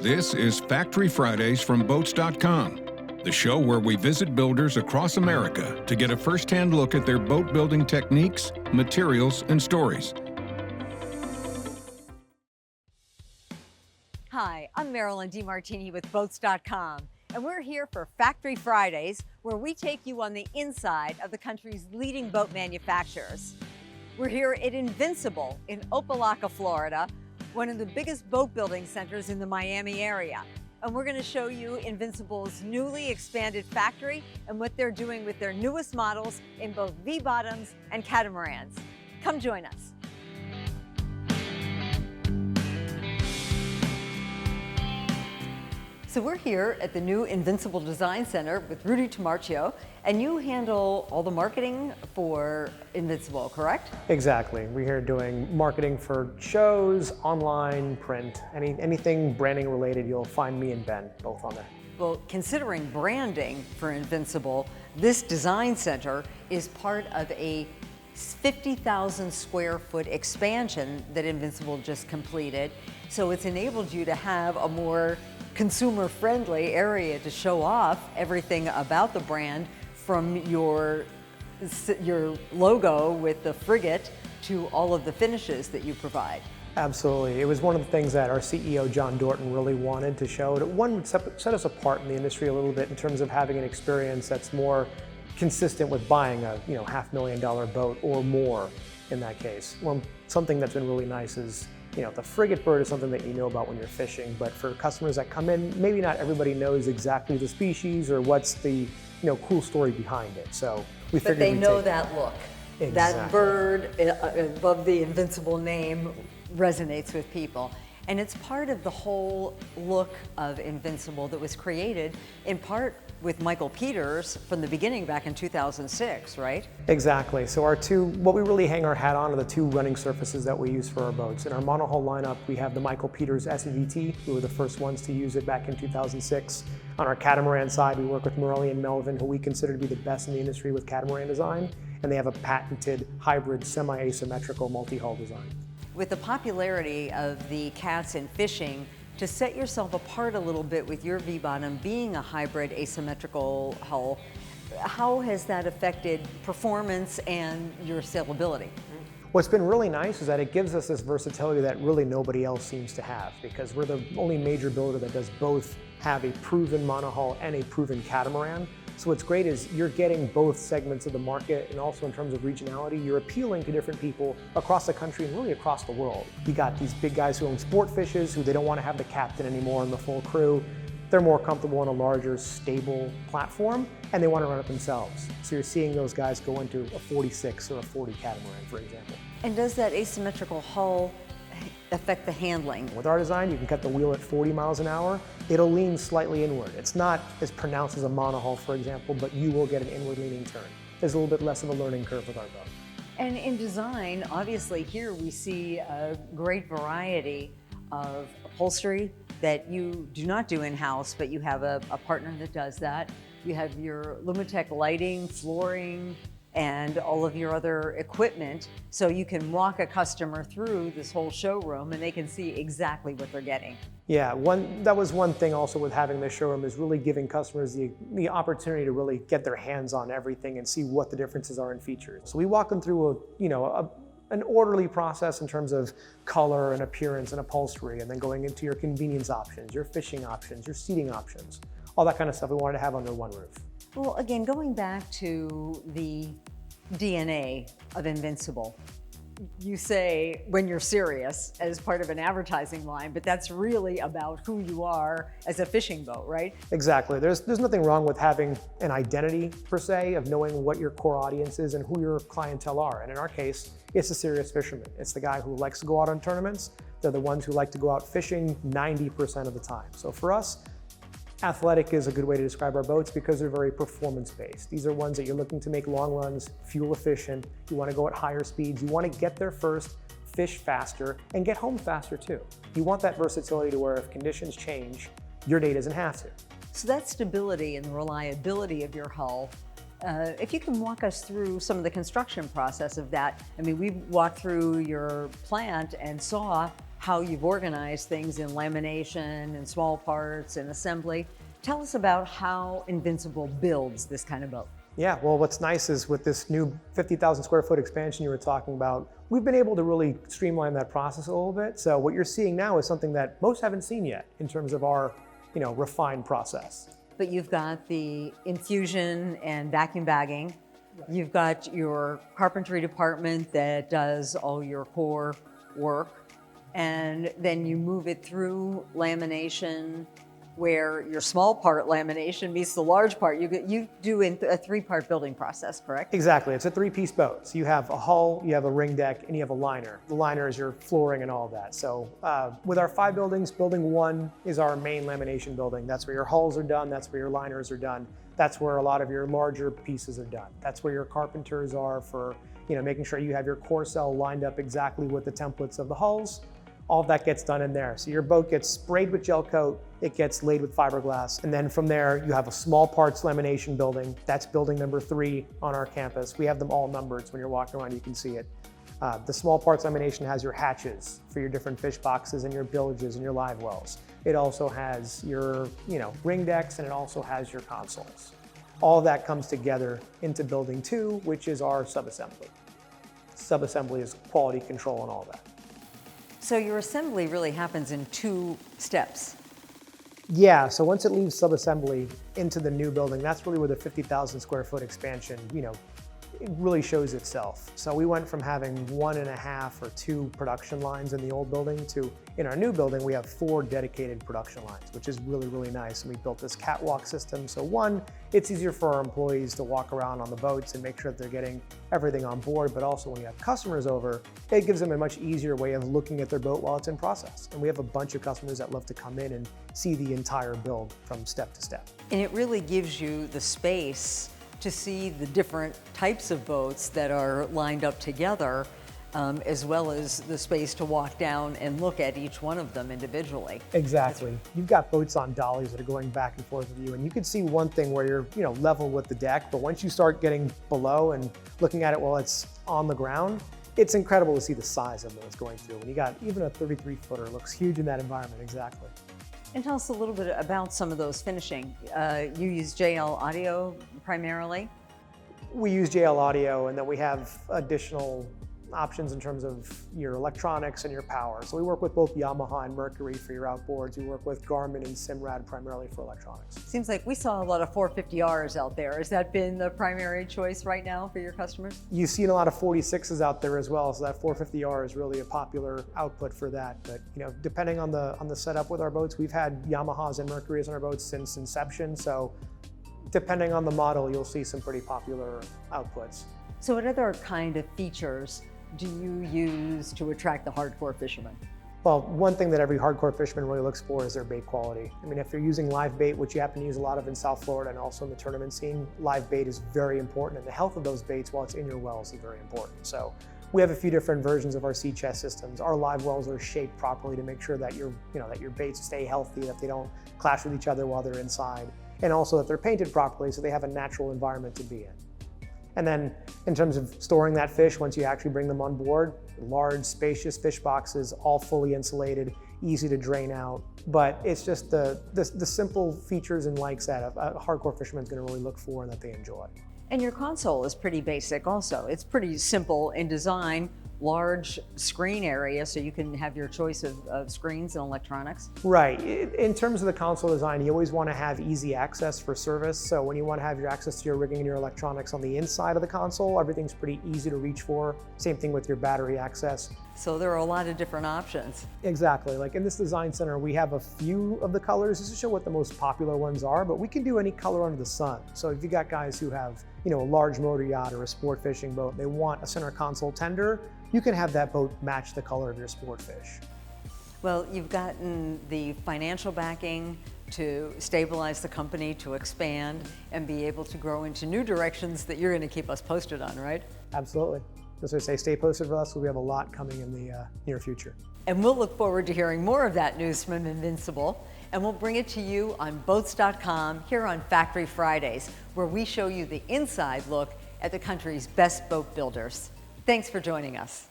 This is Factory Fridays from boats.com, the show where we visit builders across America to get a first-hand look at their boat building techniques, materials, and stories. Hi, I'm Marilyn DeMartini with boats.com, and we're here for Factory Fridays, where we take you on the inside of the country's leading boat manufacturers. We're here at Invincible in Opa-locka, Florida, one of the biggest boat building centers in the Miami area. And we're going to show you Invincible's newly expanded factory and what they're doing with their newest models in both V-bottoms and catamarans. Come join us. So we're here at the new Invincible Design Center with Rudy Tomarchio, and you handle all the marketing for Invincible, correct? Exactly. We're here doing marketing for shows, online, print, anything branding related. You'll find me and Ben both on there. Well, considering branding for Invincible, this design center is part of a 50,000 square foot expansion that Invincible just completed. So it's enabled you to have a more consumer-friendly area to show off everything about the brand, from your logo with the frigate to all of the finishes that you provide. Absolutely. It was one of the things that our CEO, John Dorton, really wanted to show. That one would set us apart in the industry a little bit in terms of having an experience that's more consistent with buying a $500,000 boat or more in that case. Well, something that's been really nice is the frigate bird is something that you know about when you're fishing, but for customers that come in, maybe not everybody knows exactly the species or what's the cool story behind it. So we figured they know that look. Exactly. That bird above the Invincible name resonates with people. And it's part of the whole look of Invincible that was created in part with Michael Peters from the beginning back in 2006, right? Exactly. So what we really hang our hat on are the two running surfaces that we use for our boats. In our monohull lineup, we have the Michael Peters SVT. We were the first ones to use it back in 2006. On our catamaran side, we work with Marilyn and Melvin, who we consider to be the best in the industry with catamaran design, and they have a patented hybrid semi-asymmetrical multi-hull design. With the popularity of the cats in fishing, to set yourself apart a little bit with your V-bottom being a hybrid asymmetrical hull, how has that affected performance and your sailability? What's been really nice is that it gives us this versatility that really nobody else seems to have, because we're the only major builder that does both have a proven monohull and a proven catamaran. So what's great is you're getting both segments of the market, and also in terms of regionality, you're appealing to different people across the country and really across the world. You got these big guys who own sport fishes who they don't want to have the captain anymore and the full crew. They're more comfortable on a larger, stable platform, and they want to run it themselves. So you're seeing those guys go into a 46 or a 40 catamaran, for example. And does that asymmetrical hull affect the handling? With our design, you can cut the wheel at 40 miles an hour. It'll lean slightly inward. It's not as pronounced as a monohull, for example, but you will get an inward leaning turn. There's a little bit less of a learning curve with our boat. And in design, obviously here we see a great variety of upholstery that you do not do in-house, but you have a partner that does that. You have your Lumitech lighting, flooring, and all of your other equipment, so you can walk a customer through this whole showroom and they can see exactly what they're getting. Yeah, that was one thing also with having this showroom, is really giving customers the opportunity to really get their hands on everything and see what the differences are in features. So we walk them through an orderly process in terms of color and appearance and upholstery, and then going into your convenience options, your fishing options, your seating options, all that kind of stuff we wanted to have under one roof. Well, again, going back to the DNA of Invincible, you say when you're serious as part of an advertising line, but that's really about who you are as a fishing boat, right? Exactly. There's nothing wrong with having an identity, per se, of knowing what your core audience is and who your clientele are. And in our case, it's a serious fisherman. It's the guy who likes to go out on tournaments. They're the ones who like to go out fishing 90% of the time. So for us, athletic is a good way to describe our boats because they're very performance-based. These are ones that you're looking to make long runs, fuel efficient. You want to go at higher speeds. You want to get there first, fish faster, and get home faster too. You want that versatility to where if conditions change, your day doesn't have to. So that stability and the reliability of your hull, if you can walk us through some of the construction process of that. I mean, we walked through your plant and saw how you've organized things in lamination and small parts and assembly. Tell us about how Invincible builds this kind of boat. Yeah, well, what's nice is with this new 50,000 square foot expansion you were talking about, we've been able to really streamline that process a little bit. So what you're seeing now is something that most haven't seen yet in terms of our, refined process. But you've got the infusion and vacuum bagging. You've got your carpentry department that does all your core work. And then you move it through lamination, where your small part lamination meets the large part. You do in a 3-part building process, correct? Exactly, it's a 3-piece boat. So you have a hull, you have a ring deck, and you have a liner. The liner is your flooring and all of that. So with our 5 buildings, building 1 is our main lamination building. That's where your hulls are done, that's where your liners are done. That's where a lot of your larger pieces are done. That's where your carpenters are for making sure you have your core cell lined up exactly with the templates of the hulls. All of that gets done in there. So your boat gets sprayed with gel coat, it gets laid with fiberglass, and then from there you have a small parts lamination building. That's building number 3 on our campus. We have them all numbered, so when you're walking around you can see it. The small parts lamination has your hatches for your different fish boxes and your billages and your live wells. It also has your ring decks, and it also has your consoles. All of that comes together into building 2, which is our subassembly. Subassembly is quality control and all that. So your assembly really happens in 2 steps. Yeah, so once it leaves subassembly into the new building, that's really where the 50,000 square foot expansion, it really shows itself. So we went from having 1.5 or 2 production lines in the old building to, in our new building, we have 4 dedicated production lines, which is really, really nice. And we built this catwalk system. So 1, it's easier for our employees to walk around on the boats and make sure that they're getting everything on board. But also when you have customers over, it gives them a much easier way of looking at their boat while it's in process. And we have a bunch of customers that love to come in and see the entire build from step to step. And it really gives you the space to see the different types of boats that are lined up together, as well as the space to walk down and look at each one of them individually. Exactly. You've got boats on dollies that are going back and forth with you, and you can see one thing where you're level with the deck, but once you start getting below and looking at it while it's on the ground, it's incredible to see the size of those going through. And you got even a 33-footer looks huge in that environment, exactly. And tell us a little bit about some of those finishing. You use JL Audio primarily? We use JL Audio, and then we have additional options in terms of your electronics and your power. So we work with both Yamaha and Mercury for your outboards. We work with Garmin and Simrad primarily for electronics. Seems like we saw a lot of 450Rs out there. Has that been the primary choice right now for your customers? You've seen a lot of 46s out there as well, so that 450R is really a popular output for that. But depending on the setup with our boats, we've had Yamahas and Mercury's on our boats since inception. So depending on the model, you'll see some pretty popular outputs. So what other kind of features do you use to attract the hardcore fisherman? Well, one thing that every hardcore fisherman really looks for is their bait quality. I mean, if you're using live bait, which you happen to use a lot of in South Florida and also in the tournament scene, live bait is very important, and the health of those baits while it's in your wells is very important. So we have a few different versions of our sea chest systems. Our live wells are shaped properly to make sure that that your baits stay healthy, that they don't clash with each other while they're inside, and also that they're painted properly so they have a natural environment to be in. And then in terms of storing that fish, once you actually bring them on board, large, spacious fish boxes, all fully insulated, easy to drain out. But it's just the simple features and likes that a hardcore fisherman's gonna really look for and that they enjoy. And your console is pretty basic also. It's pretty simple in design, large screen area so you can have your choice of screens and electronics. Right. In terms of the console design, you always want to have easy access for service. So when you want to have your access to your rigging and your electronics on the inside of the console, everything's pretty easy to reach for. Same thing with your battery access. So there are a lot of different options. Exactly. Like in this design center, we have a few of the colors just to show what the most popular ones are, but we can do any color under the sun. So if you got guys who have, a large motor yacht or a sport fishing boat, they want a center console tender, you can have that boat match the color of your sport fish. Well, you've gotten the financial backing to stabilize the company, to expand, and be able to grow into new directions that you're going to keep us posted on, right? Absolutely. As I say, stay posted with us because we have a lot coming in the near future. And we'll look forward to hearing more of that news from Invincible. And we'll bring it to you on boats.com here on Factory Fridays, where we show you the inside look at the country's best boat builders. Thanks for joining us.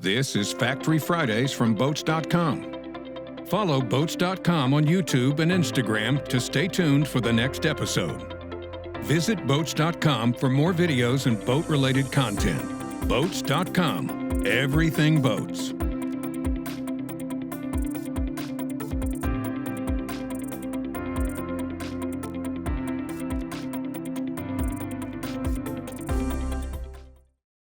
This is Factory Fridays from boats.com. Follow boats.com on YouTube and Instagram to stay tuned for the next episode. Visit boats.com for more videos and boat-related content. Boats.com. Everything boats.